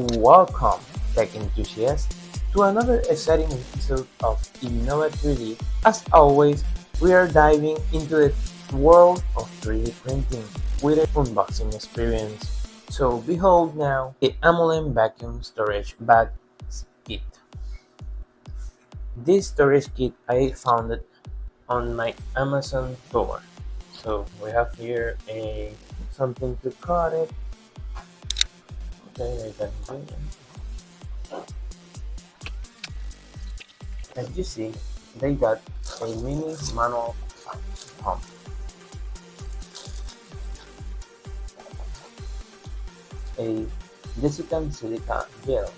Welcome, tech enthusiasts, to another exciting episode of Innova 3D. As always, we are diving into the world of 3D printing with an unboxing experience. So behold now the AMOLEN Vacuum Storage Bags kit. This storage kit I found it on my Amazon store. So we have here a something to cut it. Okay, I can do it. As you see, they got a mini manual pump, a desiccant silica gel,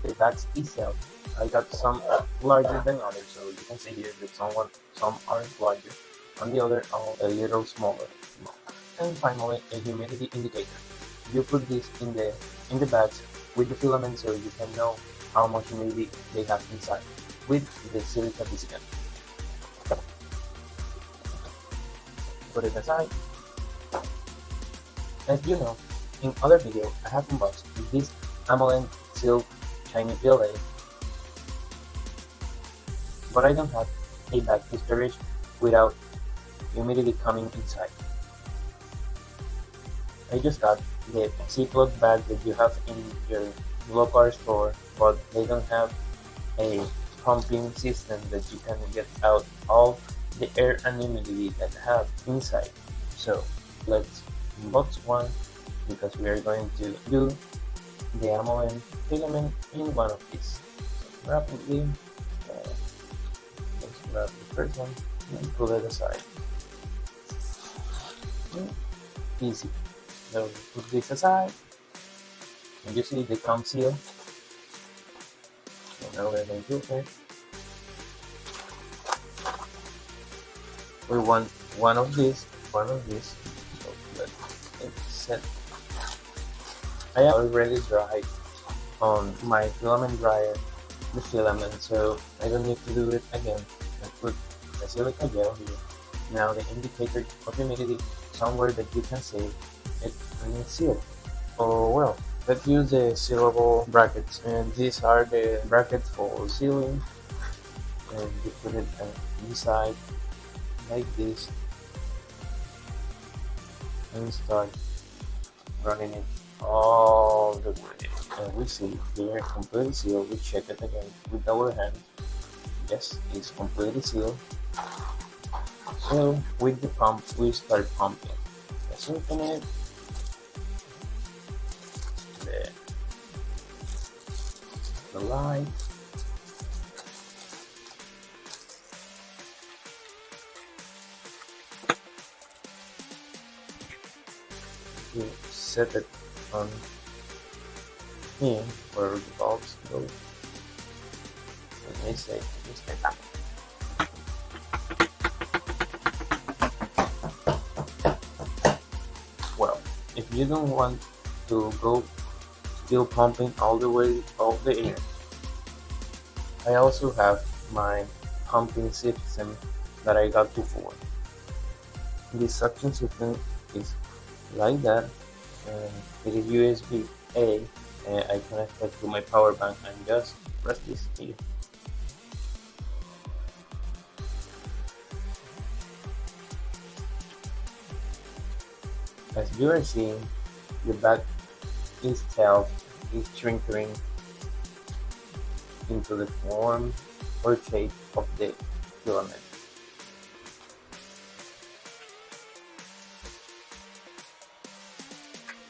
the bags itself. I got some larger than others, so you can see here that some are larger, and the other are a little smaller. And finally, a humidity indicator. You put this in the bags with the filament so you can know how much humidity they have inside with the silica desiccant. Put it aside. As you know, in other video I have unboxed this AMOLEN Silk Shiny PLA, but I don't have a bag to storage without humidity coming inside. I just got the Ziploc bag that you have in your local store, but they don't have a pumping system that you can get out all the air and humidity that have inside. So let's unbox one because we are going to do the AMOLEN filament in one of these. So rapidly, let's grab the first one and pull it aside. Easy. So put this aside, and you see the gum seal. So now we're going to open. We want one of these. So let's set. I have already dried on my filament dryer the filament, so I don't need to do it again. I put the silica gel here. Now the indicator of humidity somewhere that you can see it and seal. Oh well, let's use the sealable brackets, and these are the brackets for sealing, and you put it inside like this and start running it all the way, and we see here completely sealed. We check it again with our hand. Yes, it's completely sealed. So with the pump we start pumping. Let's open it. The light. You set it on here where the bulbs go. Let me say that. Well, if you don't want to go still pumping all the way all the air, I also have my pumping system that I got before. This suction system is like that, and it is USB-A, and I connect it to my power bank and just press this here. As you are seeing, the bag itself is shrinking into the form or shape of the filament.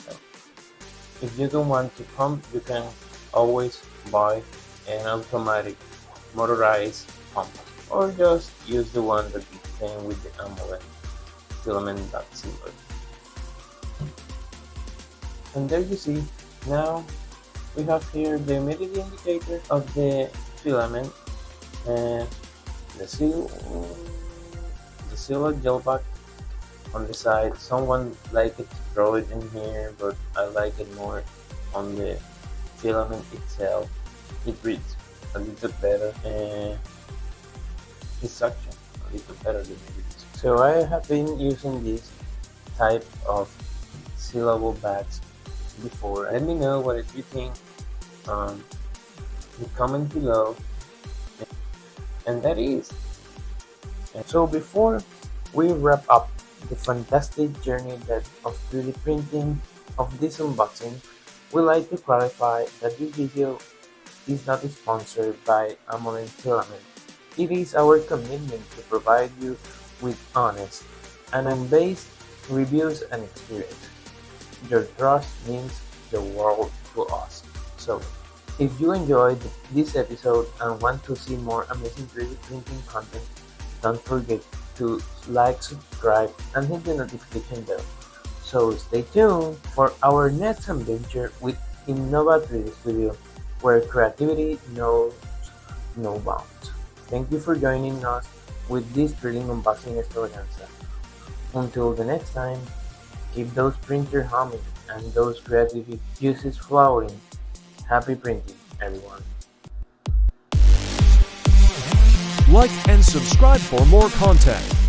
So, if you don't want to pump, you can always buy an automatic motorized pump, or just use the one that came with the AMOLEN filament sealer. And there you see, now we have here the humidity indicator of the filament and the seal gel bag on the side. Someone like it to throw it in here, but I like it more on the filament itself. It reads a little better and it suctions a little better than it reads. So I have been using this type of sealable bags before. Let me know what you think. Um, the comment below, and that is. And so before we wrap up the fantastic journey that of 3D printing of this unboxing, we like to clarify that this video is not sponsored by AMOLEN Filament. It is our commitment to provide you with honest and unbiased reviews and experience. Your trust means the world to us. So, if you enjoyed this episode and want to see more amazing 3D printing content, don't forget to like, subscribe, and hit the notification bell. So stay tuned for our next adventure with Innova 3D Studio, where creativity knows no bounds. Thank you for joining us with this thrilling unboxing extravaganza. Until the next time, keep those printers humming and those creative juices flowing. Happy printing, everyone. Like and subscribe for more content.